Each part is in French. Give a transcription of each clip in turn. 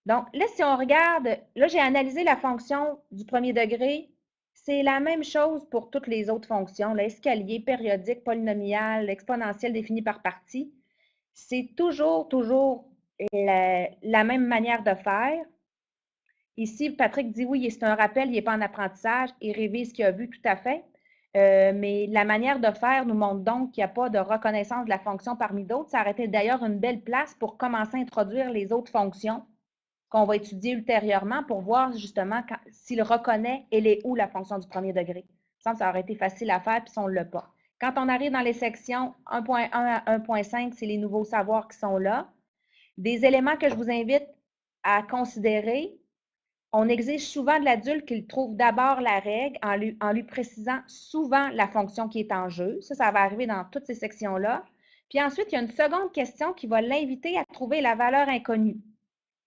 Donc, là, si on regarde, là, j'ai analysé la fonction du premier degré. C'est la même chose pour toutes les autres fonctions, l'escalier, périodique, polynomial, exponentielle définie par partie. C'est toujours la même manière de faire. Ici, Patrick dit oui, c'est un rappel, il n'est pas en apprentissage, il révise ce qu'il a vu tout à fait. Mais la manière de faire nous montre donc qu'il n'y a pas de reconnaissance de la fonction parmi d'autres. Ça aurait été d'ailleurs une belle place pour commencer à introduire les autres fonctions qu'on va étudier ultérieurement pour voir justement s'il reconnaît elle est où la fonction du premier degré. Ça aurait été facile à faire, puis si on ne l'a pas. Quand on arrive dans les sections 1.1 à 1.5, c'est les nouveaux savoirs qui sont là. Des éléments que je vous invite à considérer. On exige souvent de l'adulte qu'il trouve d'abord la règle en lui précisant souvent la fonction qui est en jeu. Ça va arriver dans toutes ces sections-là. Puis ensuite, il y a une seconde question qui va l'inviter à trouver la valeur inconnue.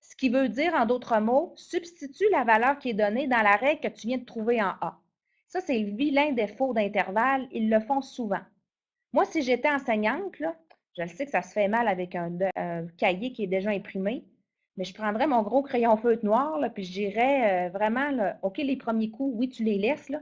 Ce qui veut dire, en d'autres mots, substitue la valeur qui est donnée dans la règle que tu viens de trouver en A. Ça, c'est le vilain défaut d'intervalle. Ils le font souvent. Moi, si j'étais enseignante, là, je sais que ça se fait mal avec un cahier qui est déjà imprimé, mais je prendrais mon gros crayon feutre noir, là, puis je dirais vraiment, là, OK, les premiers coups, oui, tu les laisses, là,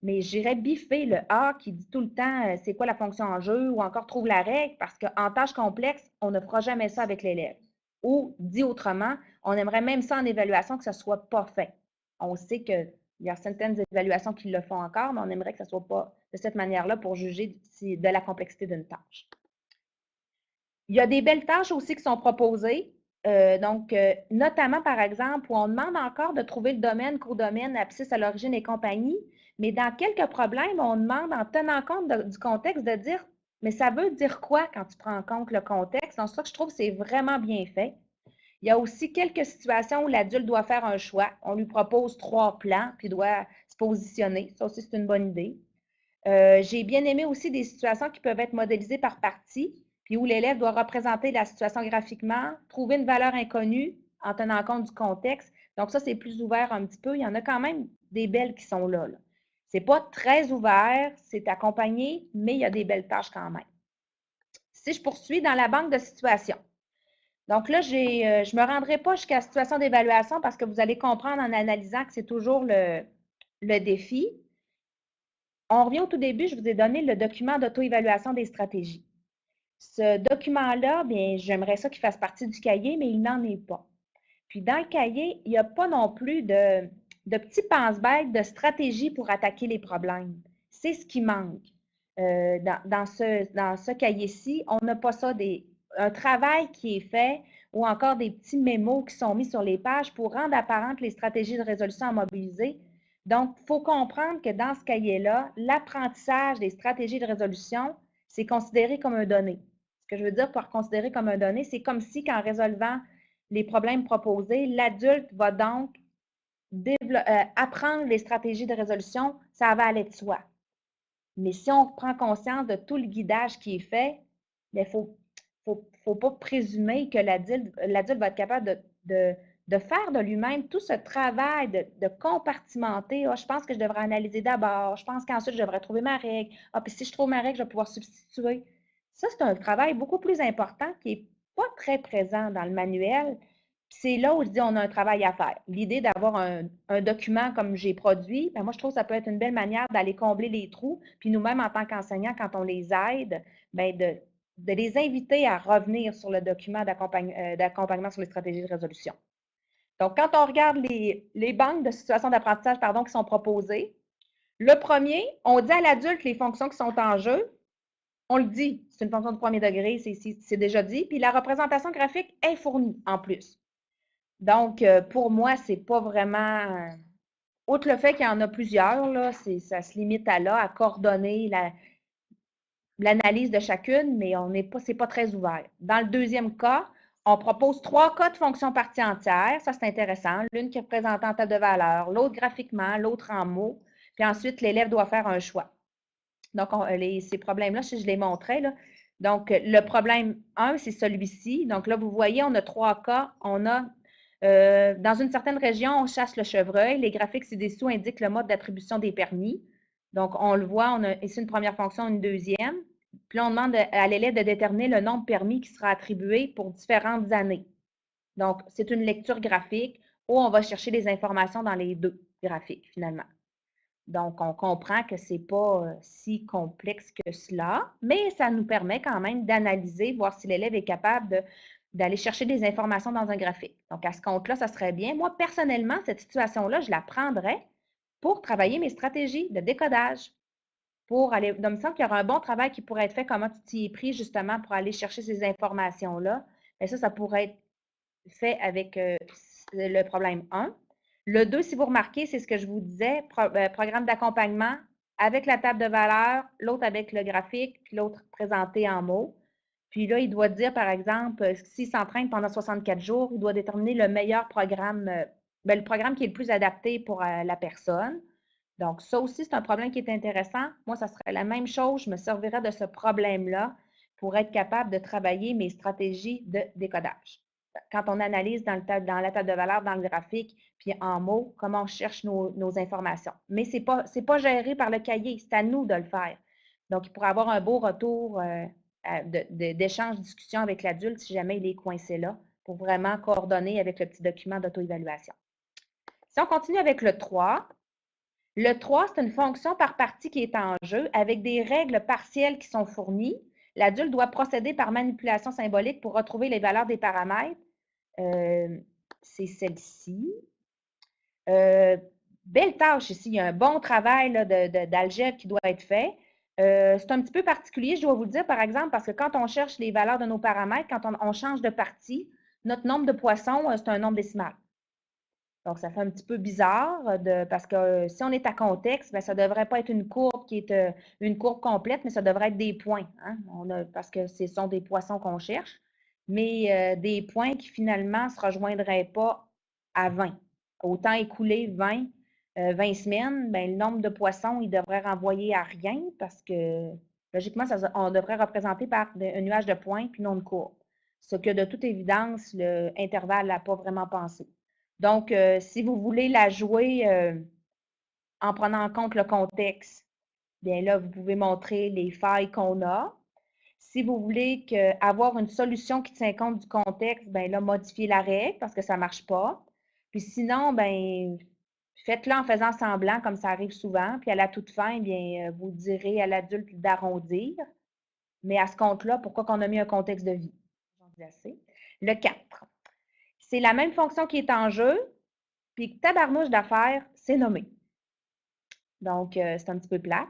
mais j'irais biffer le A qui dit tout le temps c'est quoi la fonction en jeu ou encore trouve la règle, parce qu'en tâche complexe, on ne fera jamais ça avec l'élève. Ou, dit autrement, on aimerait même ça en évaluation que ça ne soit pas fait. On sait qu'il y a certaines évaluations qui le font encore, mais on aimerait que ça ne soit pas de cette manière-là pour juger de la complexité d'une tâche. Il y a des belles tâches aussi qui sont proposées. Notamment, par exemple, où on demande encore de trouver le domaine, codomaine, abscisse à l'origine et compagnie, mais dans quelques problèmes, on demande, en tenant compte du contexte, de dire, mais ça veut dire quoi quand tu prends en compte le contexte? Donc, ça que je trouve, c'est vraiment bien fait. Il y a aussi quelques situations où l'adulte doit faire un choix. On lui propose 3 plans, puis il doit se positionner. Ça aussi, c'est une bonne idée. J'ai bien aimé aussi des situations qui peuvent être modélisées par partie, puis où l'élève doit représenter la situation graphiquement, trouver une valeur inconnue en tenant compte du contexte. Donc ça, c'est plus ouvert un petit peu. Il y en a quand même des belles qui sont là. Ce n'est pas très ouvert, c'est accompagné, mais il y a des belles tâches quand même. Si je poursuis dans la banque de situations. Donc là, je ne me rendrai pas jusqu'à la situation d'évaluation parce que vous allez comprendre en analysant que c'est toujours le défi. On revient au tout début, je vous ai donné le document d'auto-évaluation des stratégies. Ce document-là, bien, j'aimerais ça qu'il fasse partie du cahier, mais il n'en est pas. Puis dans le cahier, il n'y a pas non plus de petits pense-bêtes de stratégies pour attaquer les problèmes. C'est ce qui manque. Dans ce cahier-ci, on n'a pas ça, un travail qui est fait ou encore des petits mémos qui sont mis sur les pages pour rendre apparentes les stratégies de résolution à mobiliser. Donc, il faut comprendre que dans ce cahier-là, l'apprentissage des stratégies de résolution, c'est considéré comme un donné. Ce que je veux dire par considérer comme un donné, c'est comme si qu'en résolvant les problèmes proposés, l'adulte va donc apprendre les stratégies de résolution, ça va aller de soi. Mais si on prend conscience de tout le guidage qui est fait, il ne faut pas présumer que l'adulte va être capable de faire de lui-même tout ce travail de compartimenter. Ah, je pense que je devrais analyser d'abord. Je pense qu'ensuite, je devrais trouver ma règle. Ah, puis si je trouve ma règle, je vais pouvoir substituer. Ça, c'est un travail beaucoup plus important qui n'est pas très présent dans le manuel. C'est là où je dis on a un travail à faire. L'idée d'avoir un document comme j'ai produit, bien, moi, je trouve que ça peut être une belle manière d'aller combler les trous. Puis nous-mêmes, en tant qu'enseignants, quand on les aide, bien, de les inviter à revenir sur le document d'accompagnement sur les stratégies de résolution. Donc, quand on regarde les banques de situations d'apprentissage qui sont proposées, le premier, on dit à l'adulte les fonctions qui sont en jeu. On le dit, c'est une fonction de premier degré, c'est déjà dit. Puis la représentation graphique est fournie en plus. Donc, pour moi, c'est pas vraiment. Outre le fait qu'il y en a plusieurs, là, ça se limite à là, à coordonner l'analyse de chacune, mais c'est pas très ouvert. Dans le deuxième cas, on propose 3 cas de fonctions partie entière. Ça, c'est intéressant. L'une qui représente en table de valeur, l'autre graphiquement, l'autre en mots. Puis ensuite, l'élève doit faire un choix. Donc, ces problèmes-là, si je les montrais, là. Donc, le problème 1, c'est celui-ci. Donc là, vous voyez, on a 3 cas. On a, dans une certaine région, on chasse le chevreuil. Les graphiques ci-dessous indiquent le mode d'attribution des permis. Donc, on le voit, on a ici une première fonction, une deuxième. Puis là, on demande à l'élève de déterminer le nombre de permis qui sera attribué pour différentes années. Donc, c'est une lecture graphique où on va chercher des informations dans les deux graphiques, finalement. Donc, on comprend que ce n'est pas si complexe que cela, mais ça nous permet quand même d'analyser, voir si l'élève est capable d'aller chercher des informations dans un graphique. Donc, à ce compte-là, ça serait bien. Moi, personnellement, cette situation-là, je la prendrais pour travailler mes stratégies de décodage. Pour aller, donc, il me semble qu'il y aura un bon travail qui pourrait être fait, comment tu t'y es pris justement pour aller chercher ces informations-là. Et ça pourrait être fait avec le problème 1. Le 2, si vous remarquez, c'est ce que je vous disais, programme d'accompagnement avec la table de valeur, l'autre avec le graphique, puis l'autre présenté en mots. Puis là, il doit dire, par exemple, s'il s'entraîne pendant 64 jours, il doit déterminer le meilleur programme, le programme qui est le plus adapté pour la personne. Donc, ça aussi, c'est un problème qui est intéressant. Moi, ça serait la même chose. Je me servirais de ce problème-là pour être capable de travailler mes stratégies de décodage. Quand on analyse dans la table de valeur, dans le graphique, puis en mots, comment on cherche nos informations. Mais ce n'est pas géré par le cahier, c'est à nous de le faire. Donc, il pourrait avoir un beau retour d'échange, discussion avec l'adulte si jamais il est coincé là, pour vraiment coordonner avec le petit document d'auto-évaluation. Si on continue avec le 3, le 3, c'est une fonction par partie qui est en jeu avec des règles partielles qui sont fournies. L'adulte doit procéder par manipulation symbolique pour retrouver les valeurs des paramètres. C'est celle-ci. Belle tâche ici. Il y a un bon travail d'algèbre qui doit être fait. C'est un petit peu particulier, je dois vous le dire, par exemple, parce que quand on cherche les valeurs de nos paramètres, quand on change de partie, notre nombre de poissons, c'est un nombre décimal. Donc, ça fait un petit peu bizarre parce que si on est à contexte, bien, ça ne devrait pas être une courbe qui est une courbe complète, mais ça devrait être des points, hein? Parce que ce sont des poissons qu'on cherche, mais des points qui finalement ne se rejoindraient pas à 20. Au temps écoulé, 20 semaines, bien, le nombre de poissons, il devrait renvoyer à rien parce que logiquement, on devrait représenter par un nuage de points puis non de courbe. Ce que de toute évidence, l'intervalle n'a pas vraiment pensé. Donc, si vous voulez la jouer en prenant en compte le contexte, bien là, vous pouvez montrer les failles qu'on a. Si vous voulez avoir une solution qui tient compte du contexte, bien là, modifiez la règle parce que ça ne marche pas. Puis sinon, bien, faites-le en faisant semblant, comme ça arrive souvent. Puis à la toute fin, bien, vous direz à l'adulte d'arrondir. Mais à ce compte-là, pourquoi qu'on a mis un contexte de vie? J'en dis assez. Le 4. C'est la même fonction qui est en jeu, puis tabarnouche d'affaires, c'est nommé. Donc, c'est un petit peu plate.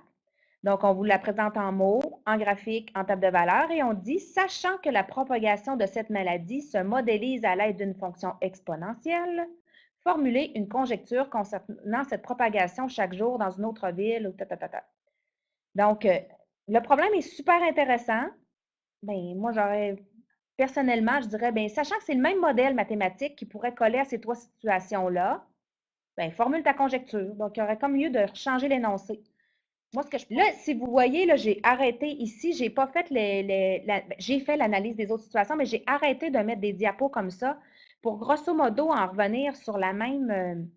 Donc, on vous la présente en mots, en graphique, en table de valeur, et on dit, sachant que la propagation de cette maladie se modélise à l'aide d'une fonction exponentielle, formulez une conjecture concernant cette propagation chaque jour dans une autre ville, ou Donc, le problème est super intéressant. Bien, moi, personnellement, je dirais, bien, sachant que c'est le même modèle mathématique qui pourrait coller à ces trois situations-là, bien, formule ta conjecture. Donc, il y aurait comme lieu de changer l'énoncé. Moi, là, si vous voyez, là, j'ai arrêté ici, j'ai pas fait j'ai fait l'analyse des autres situations, mais j'ai arrêté de mettre des diapos comme ça pour grosso modo en revenir sur la même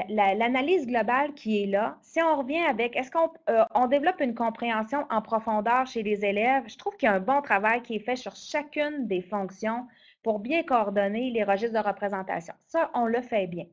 l'analyse globale qui est là. Si on revient avec, est-ce qu'on développe une compréhension en profondeur chez les élèves? Je trouve qu'il y a un bon travail qui est fait sur chacune des fonctions pour bien coordonner les registres de représentation. Ça, on le fait bien.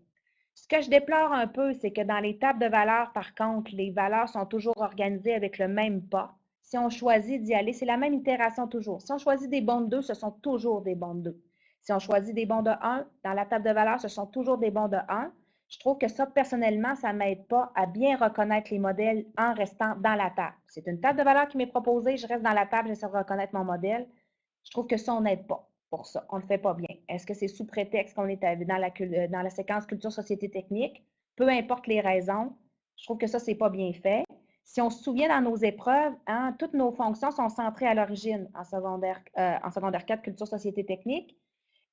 Ce que je déplore un peu, c'est que dans les tables de valeurs, par contre, les valeurs sont toujours organisées avec le même pas. Si on choisit d'y aller, c'est la même itération toujours. Si on choisit des bons de 2, ce sont toujours des bons de 2. Si on choisit des bons de 1, dans la table de valeurs, ce sont toujours des bons de 1. Je trouve que ça, personnellement, ça ne m'aide pas à bien reconnaître les modèles en restant dans la table. C'est une table de valeurs qui m'est proposée, je reste dans la table, j'essaie de reconnaître mon modèle. Je trouve que ça, on n'aide pas pour ça. On ne le fait pas bien. Est-ce que c'est sous prétexte qu'on est dans la séquence culture, société, technique? Peu importe les raisons, je trouve que ça, c'est pas bien fait. Si on se souvient dans nos épreuves, hein, toutes nos fonctions sont centrées à l'origine en secondaire 4, culture, société, technique.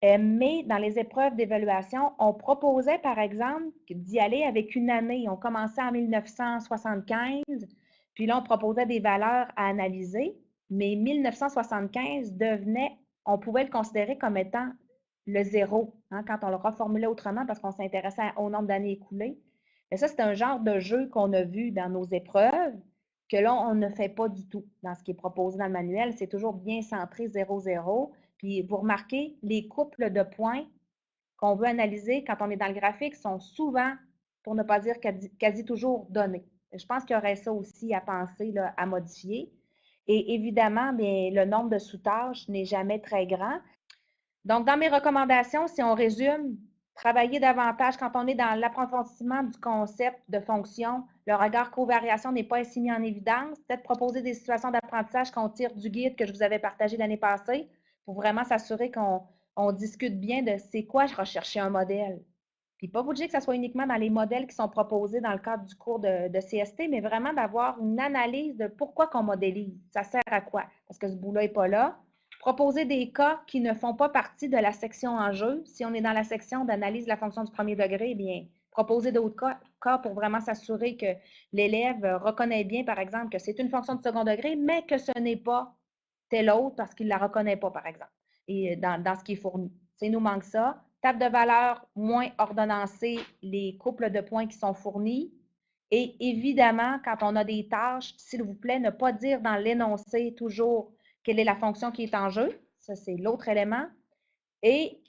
Mais dans les épreuves d'évaluation, on proposait, par exemple, d'y aller avec une année. On commençait en 1975, puis là, on proposait des valeurs à analyser, mais 1975 devenait, on pouvait le considérer comme étant le zéro, hein, quand on le reformulait autrement parce qu'on s'intéressait au nombre d'années écoulées. Mais ça, c'est un genre de jeu qu'on a vu dans nos épreuves que là, on ne fait pas du tout dans ce qui est proposé dans le manuel. C'est toujours bien centré 0-0. Puis vous remarquez, les couples de points qu'on veut analyser quand on est dans le graphique sont souvent, pour ne pas dire quasi toujours, donnés. Je pense qu'il y aurait ça aussi à penser, là, à modifier. Et évidemment, bien, le nombre de sous-tâches n'est jamais très grand. Donc, dans mes recommandations, si on résume, travailler davantage quand on est dans l'approfondissement du concept de fonction, le regard covariation n'est pas ainsi mis en évidence. Peut-être proposer des situations d'apprentissage qu'on tire du guide que je vous avais partagé l'année passée pour vraiment s'assurer qu'on discute bien de c'est quoi je recherchais un modèle. Puis pas vous dire que ce soit uniquement dans les modèles qui sont proposés dans le cadre du cours de CST, mais vraiment d'avoir une analyse de pourquoi qu'on modélise. Ça sert à quoi? Parce que ce bout-là n'est pas là. Proposer des cas qui ne font pas partie de la section en jeu. Si on est dans la section d'analyse de la fonction du premier degré, eh bien, proposer d'autres cas pour vraiment s'assurer que l'élève reconnaît bien, par exemple, que c'est une fonction de second degré, mais que ce n'est pas telle autre parce qu'il ne la reconnaît pas, par exemple, et dans ce qui est fourni. Il nous manque ça. Table de valeur moins ordonnancée, les couples de points qui sont fournis. Et évidemment, quand on a des tâches, s'il vous plaît, ne pas dire dans l'énoncé toujours quelle est la fonction qui est en jeu. Ça, c'est l'autre élément. Et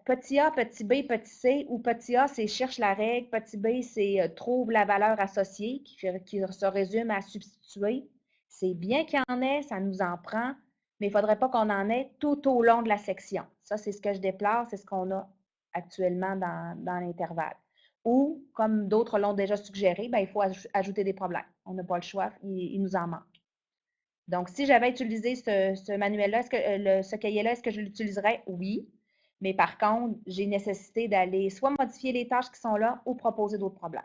petit a, petit b, petit c, ou petit a, c'est cherche la règle, petit b, c'est trouve la valeur associée, qui se résume à substituer. C'est bien qu'il y en ait, ça nous en prend, mais il ne faudrait pas qu'on en ait tout au long de la section. Ça, c'est ce que je déplore, c'est ce qu'on a actuellement dans l'intervalle. Ou, comme d'autres l'ont déjà suggéré, ben, il faut ajouter des problèmes. On n'a pas le choix, il nous en manque. Donc, si j'avais utilisé ce manuel-là, ce cahier-là, est-ce que je l'utiliserais? Oui. Mais par contre, j'ai nécessité d'aller soit modifier les tâches qui sont là ou proposer d'autres problèmes.